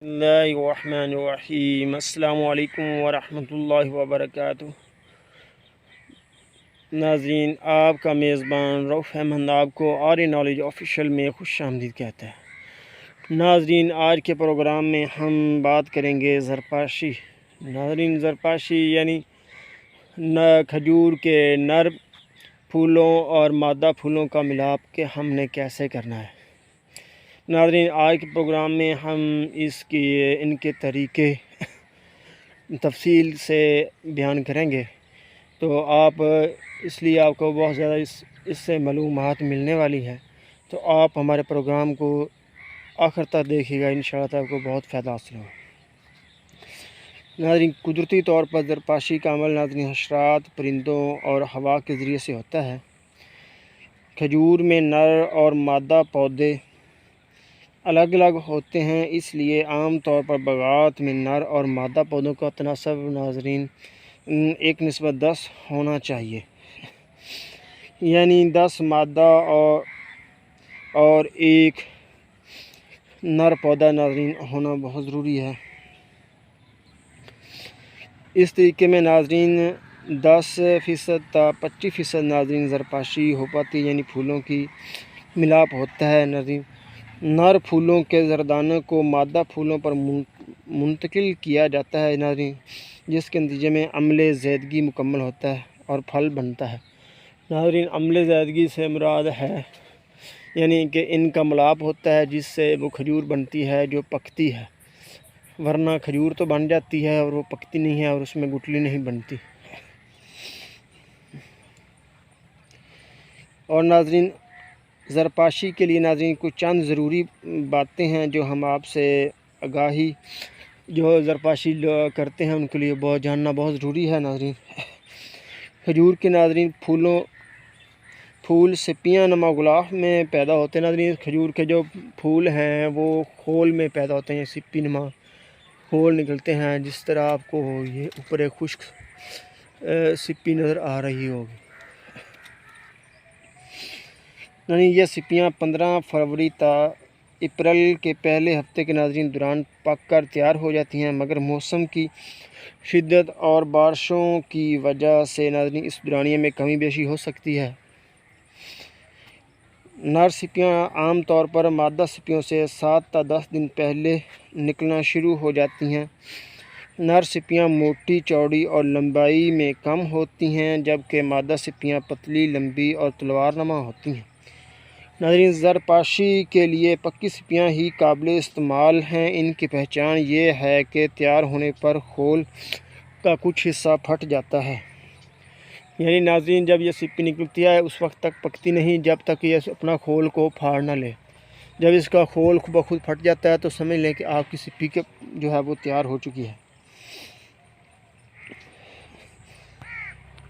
اللہ الرحمن الرحیم۔ السلام علیکم ورحمۃ اللہ وبرکاتہ۔ ناظرین، آپ کا میزبان رؤف احمد آپ کو آر نالج آفیشیل میں خوش آمدید کہتا ہے۔ ناظرین، آج کے پروگرام میں ہم بات کریں گے زرپاشی۔ ناظرین، زرپاشی یعنی کھجور کے نر پھولوں اور مادہ پھولوں کا ملاپ کے ہم نے کیسے کرنا ہے۔ ناظرین، آج کے پروگرام میں ہم ان کے طریقے تفصیل سے بیان کریں گے، تو اس لیے آپ کو بہت زیادہ اس سے معلومات ملنے والی ہے، تو آپ ہمارے پروگرام کو آخر تک دیکھیے گا، انشاءاللہ آپ کو بہت فائدہ حاصل ہوگا۔ ناظرین، قدرتی طور پر زرپاشی کا عمل ناظرین حشرات، پرندوں اور ہوا کے ذریعے سے ہوتا ہے۔ کھجور میں نر اور مادہ پودے الگ الگ ہوتے ہیں، اس لیے عام طور پر باغات میں نر اور مادہ پودوں کا تناسب ناظرین 1:10 ہونا چاہیے، یعنی 10 مادہ اور 1 نر پودا ناظرین ہونا بہت ضروری ہے۔ اس طریقے میں ناظرین 10% تا 25% ناظرین زرپاشی ہو پاتی، یعنی پھولوں کی ملاپ ہوتا ہے۔ ناظرین، نر پھولوں کے زردانوں کو مادہ پھولوں پر منتقل کیا جاتا ہے ناظرین، جس کے نتیجے میں عمل زیدگی مکمل ہوتا ہے اور پھل بنتا ہے۔ ناظرین، عمل زیدگی سے مراد ہے یعنی کہ ان کا ملاپ ہوتا ہے، جس سے وہ کھجور بنتی ہے جو پکتی ہے، ورنہ کھجور تو بن جاتی ہے اور وہ پکتی نہیں ہے اور اس میں گٹلی نہیں بنتی۔ اور ناظرین، زرپاشی کے لیے ناظرین کچھ چند ضروری باتیں ہیں جو ہم آپ سے آگاہی جو زرپاشی کرتے ہیں ان کے لیے جاننا بہت ضروری ہے۔ ناظرین، کھجور کے ناظرین پھول سپیاں نما غلاف میں پیدا ہوتے ہیں۔ ناظرین، کھجور کے جو پھول ہیں وہ خول میں پیدا ہوتے ہیں، سپی نما خول نکلتے ہیں، جس طرح آپ کو یہ اوپر ایک خشک سپی نظر آ رہی ہوگی۔ یعنی یہ سپیاں 15 فروری تا اپریل کے پہلے ہفتے کے ناظرین دوران پک کر تیار ہو جاتی ہیں، مگر موسم کی شدت اور بارشوں کی وجہ سے ناظرین اس دورانیے میں کمی بیشی ہو سکتی ہے۔ نر سپیاں عام طور پر مادہ سپیوں سے 7 تا 10 دن پہلے نکلنا شروع ہو جاتی ہیں۔ نر سپیاں موٹی، چوڑی اور لمبائی میں کم ہوتی ہیں، جبکہ مادہ سپیاں پتلی، لمبی اور تلوار نما ہوتی ہیں۔ ناظرین، زرپاشی کے لیے پکی سپیاں ہی قابل استعمال ہیں۔ ان کی پہچان یہ ہے کہ تیار ہونے پر خول کا کچھ حصہ پھٹ جاتا ہے، یعنی ناظرین جب یہ سپی نکلتی ہے اس وقت تک پکتی نہیں جب تک یہ اپنا خول کو پھاڑ نہ لے۔ جب اس کا خول بخود پھٹ جاتا ہے تو سمجھ لیں کہ آپ کی سپی جو ہے وہ تیار ہو چکی ہے۔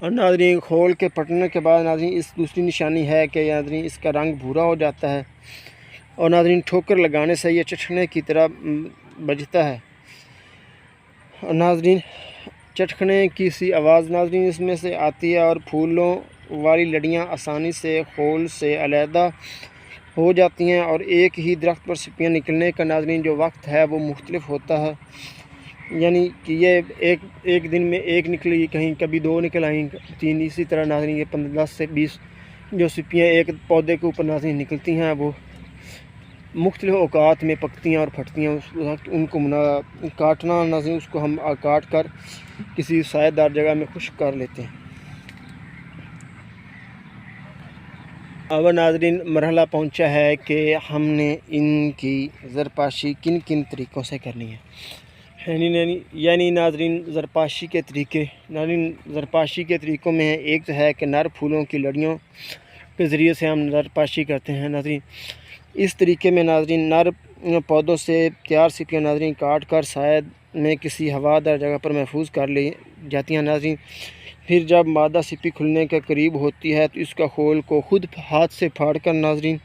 اور ناظرین، خول کے پھٹنے کے بعد ناظرین اس دوسری نشانی ہے کہ ناظرین اس کا رنگ بھورا ہو جاتا ہے، اور ناظرین ٹھوکر لگانے سے یہ چٹکنے کی طرح بجتا ہے۔ اور ناظرین چٹکنے کی سی آواز ناظرین اس میں سے آتی ہے، اور پھولوں والی لڑیاں آسانی سے خول سے علیحدہ ہو جاتی ہیں، اور ایک ہی درخت پر سپیاں نکلنے کا ناظرین جو وقت ہے وہ مختلف ہوتا ہے، یعنی کہ یہ ایک دن میں ایک نکلی، کہیں کبھی 2 نکل آئیں، 3، اسی طرح ناظرین یہ 10 سے 20 جو سپیاں ایک پودے کے اوپر ناظرین نکلتی ہیں وہ مختلف اوقات میں پکتی ہیں اور پھٹتی ہیں۔ اس وقت ان کو کاٹنا ناظرین اس کو ہم کاٹ کر کسی سائے دار جگہ میں خشک کر لیتے ہیں۔ اب ناظرین مرحلہ پہنچا ہے کہ ہم نے ان کی زرپاشی کن کن طریقوں سے کرنی ہے، یعنی ناظرین زرپاشی کے طریقے۔ ناظرین زرپاشی کے طریقوں میں ایک تو ہے کہ نر پھولوں کی لڑیوں کے ذریعے سے ہم زرپاشی کرتے ہیں۔ ناظرین اس طریقے میں ناظرین نر پودوں سے تیار سپیاں ناظرین کاٹ کر سائے میں کسی ہوادار جگہ پر محفوظ کر لی جاتی ہیں۔ ناظرین پھر جب مادہ سپی کھلنے کے قریب ہوتی ہے تو اس کا خول کو خود ہاتھ سے پھاڑ کر ناظرین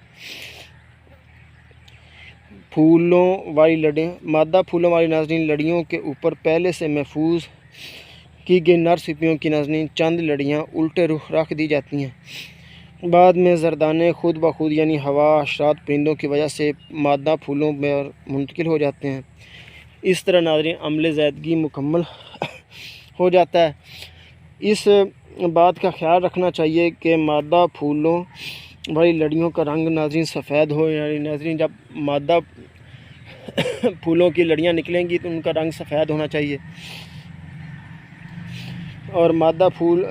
مادہ پھولوں والی ناظرین لڑیوں کے اوپر پہلے سے محفوظ کی گئی نر سپیوں کی ناظرین چند لڑیاں الٹے رخ رکھ دی جاتی ہیں۔ بعد میں زردانے خود بخود یعنی ہوا، حشرات، پرندوں کی وجہ سے مادہ پھولوں میں منتقل ہو جاتے ہیں۔ اس طرح ناظرین عمل زیدگی مکمل ہو جاتا ہے۔ اس بات کا خیال رکھنا چاہیے کہ مادہ پھولوں والی لڑیوں کا رنگ ناظرین سفید ہو، یعنی ناظرین جب مادہ پھولوں کی لڑیاں نکلیں گی تو ان کا رنگ سفید ہونا چاہیے، اور مادہ پھول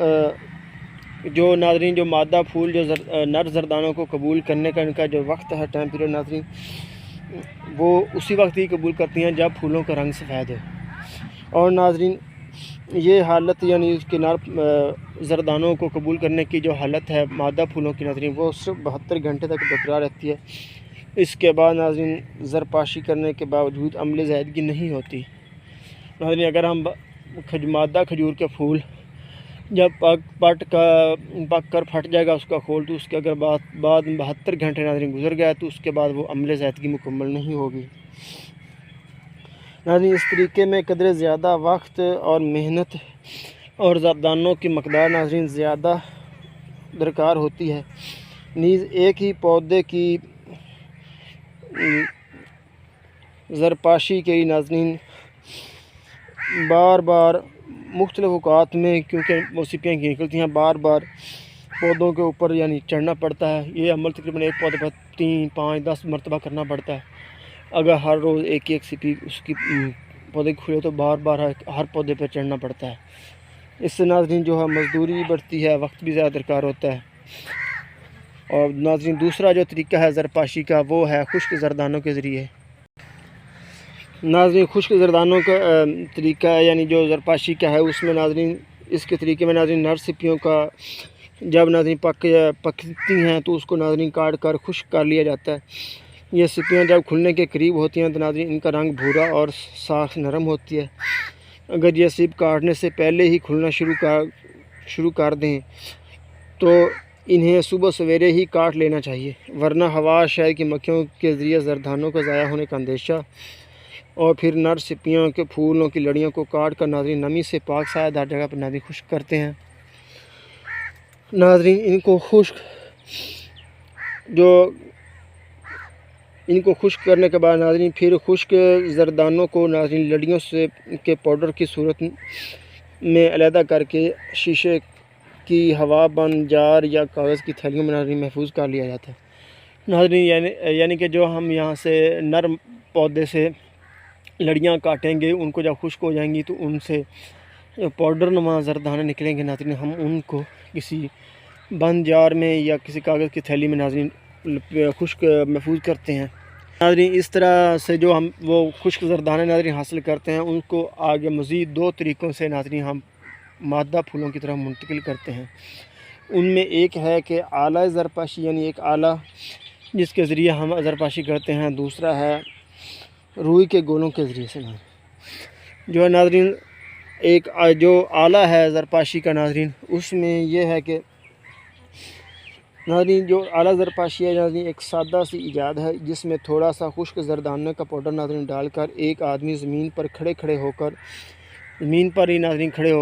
جو ناظرین جو مادہ پھول جو نر زردانوں کو قبول کرنے کا ان کا جو وقت ہے، ٹائم پیریڈ ناظرین، وہ اسی وقت ہی قبول کرتی ہیں جب پھولوں کا رنگ سفید ہے۔ اور ناظرین یہ حالت یعنی اس کے نر زردانوں کو قبول کرنے کی جو حالت ہے مادہ پھولوں کی ناظرین، وہ صرف 72 گھنٹے تک برقرار رہتی ہے۔ اس کے بعد ناظرین زرپاشی کرنے کے باوجود عمل زیدگی نہیں ہوتی۔ ناظرین اگر ہم مادہ کھجور کے پھول جب پک کر پھٹ جائے گا اس کا کھول، تو اس کے اگر بعد 72 گھنٹے ناظرین گزر گیا تو اس کے بعد وہ عمل زیدگی مکمل نہیں ہوگی۔ ناظرین اس طریقے میں قدر زیادہ وقت اور محنت اور زردانوں کی مقدار ناظرین زیادہ درکار ہوتی ہے۔ نیز ایک ہی پودے کی زرپاشی کے ناظرین بار بار مختلف اوقات میں، کیونکہ وہ سپیاں نکلتی ہیں، بار بار پودوں کے اوپر یعنی چڑھنا پڑتا ہے۔ یہ عمل تقریباً ایک پودے پر 3، 5، 10 مرتبہ کرنا پڑتا ہے۔ اگر ہر روز ایک سپی اس کی پودے کھلے تو بار بار ہر پودے پہ چڑھنا پڑتا ہے۔ اس سے ناظرین جو ہے مزدوری بھی بڑھتی ہے، وقت بھی زیادہ درکار ہوتا ہے۔ اور ناظرین دوسرا جو طریقہ ہے زرپاشی کا وہ ہے خشک زردانوں کے ذریعے۔ ناظرین خشک زردانوں کا طریقہ ہے یعنی جو زرپاشی کا ہے، اس میں ناظرین اس کے طریقے میں ناظرین نر سپیوں کا جب ناظرین پکتی ہیں تو اس کو ناظرین کاٹ کر خشک کر لیا جاتا ہے۔ یہ سپیاں جب کھلنے کے قریب ہوتی ہیں تو ناظرین ان کا رنگ بھورا اور ساخت نرم ہوتی ہے۔ اگر یہ سپ کاٹنے سے پہلے ہی کھلنا شروع کر دیں تو انہیں صبح سویرے ہی کاٹ لینا چاہیے، ورنہ ہوا شہد کی مکھیوں کے ذریعے زردانوں کا ضائع ہونے کا اندیشہ، اور پھر نر سپیوں کے پھولوں کی لڑیوں کو کاٹ کر ناظرین نمی سے پاک سایہ دار جگہ پر ناظرین خشک کرتے ہیں۔ ناظرین ان کو خشک کرنے کے بعد ناظرین پھر خشک زردانوں کو ناظرین لڑیوں سے کے پاؤڈر کی صورت میں علیحدہ کر کے شیشے کی ہوا بند جار یا کاغذ کی تھیلیوں میں ناظرین محفوظ کر لیا جاتا ہے۔ ناظرین یعنی کہ جو ہم یہاں سے نر پودے سے لڑیاں کاٹیں گے، ان کو جب خشک ہو جائیں گی تو ان سے پاؤڈر نما زردانے نکلیں گے ناظرین، ہم ان کو کسی بند جار میں یا کسی کاغذ کی تھیلی میں ناظرین خشک محفوظ کرتے ہیں۔ ناظرین اس طرح سے جو ہم وہ خشک زردانے ناظرین حاصل کرتے ہیں، ان کو آگے مزید 2 طریقوں سے ناظرین ہم مادہ پھولوں کی طرف منتقل کرتے ہیں۔ ان میں ایک ہے کہ آلہ زرپاشی یعنی ایک آلہ جس کے ذریعے ہم زرپاشی کرتے ہیں، دوسرا ہے روئی کے گولوں کے ذریعے سے جو ہے ناظرین ایک جو آلہ ہے زرپاشی کا ناظرین، اس میں یہ ہے کہ ناظرین جو اعلیٰ زرپاشی ہے ناظرین ایک سادہ سی ایجاد ہے جس میں تھوڑا سا خشک زردانے کا پاؤڈر ناظرین ڈال کر ایک آدمی زمین پر کھڑے ہو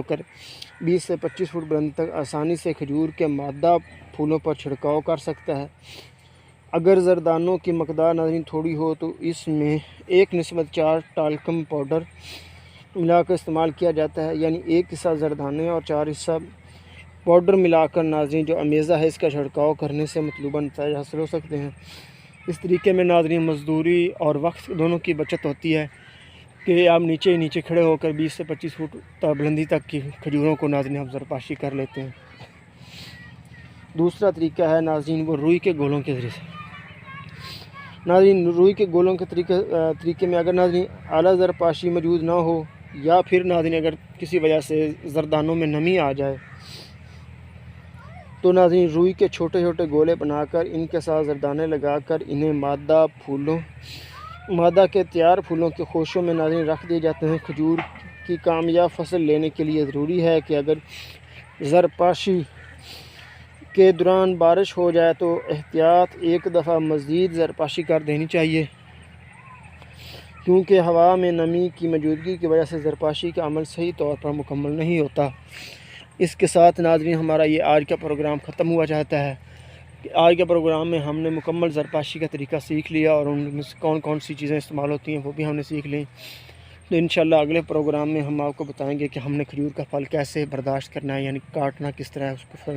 کر 20 سے 25 فٹ بلند تک آسانی سے کھجور کے مادہ پھولوں پر چھڑکاؤ کر سکتا ہے۔ اگر زردانوں کی مقدار ناظرین تھوڑی ہو تو اس میں 1:4 ٹالکم پاؤڈر ملا کر استعمال کیا جاتا ہے، یعنی 1 حصہ زردانے اور 4 حصہ پاؤڈر ملا کر ناظرین جو امیزہ ہے اس کا چھڑکاؤ کرنے سے مطلوبہ نتائج حاصل ہو سکتے ہیں۔ اس طریقے میں ناظرین مزدوری اور وقت دونوں کی بچت ہوتی ہے کہ آپ نیچے کھڑے ہو کر 20 سے 25 فٹ بلندی تک کی کھجوروں کو ناظرین ہم زرپاشی کر لیتے ہیں۔ دوسرا طریقہ ہے ناظرین وہ روئی کے گولوں کے ذریعے سے۔ ناظرین روئی کے گولوں کے طریقے میں اگر ناظرین اعلیٰ زرپاشی موجود نہ ہو یا پھر ناظرین اگر کسی وجہ سے زردانوں میں نمی آ جائے تو ناظرین روئی کے چھوٹے گولے بنا کر ان کے ساتھ زردانے لگا کر انہیں مادہ کے تیار پھولوں کے خوشوں میں ناظرین رکھ دیے جاتے ہیں۔ کھجور کی کامیاب فصل لینے کے لیے ضروری ہے کہ اگر زرپاشی کے دوران بارش ہو جائے تو احتیاط ایک دفعہ مزید زرپاشی کر دینی چاہیے، کیونکہ ہوا میں نمی کی موجودگی کی وجہ سے زرپاشی کا عمل صحیح طور پر مکمل نہیں ہوتا۔ اس کے ساتھ ناظرین ہمارا یہ آج کا پروگرام ختم ہوا چاہتا ہے کہ آج کے پروگرام میں ہم نے مکمل زرپاشی کا طریقہ سیکھ لیا اور ان میں کون سی چیزیں استعمال ہوتی ہیں وہ بھی ہم نے سیکھ لیں۔ تو انشاءاللہ اگلے پروگرام میں ہم آپ کو بتائیں گے کہ ہم نے کھجور کا پھل کیسے برداشت کرنا ہے، یعنی کاٹنا کس طرح ہے، اس کو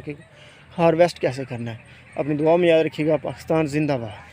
ہارویسٹ کیسے کرنا ہے۔ اپنی دعا میں یاد رکھیے گا۔ پاکستان زندہ باد۔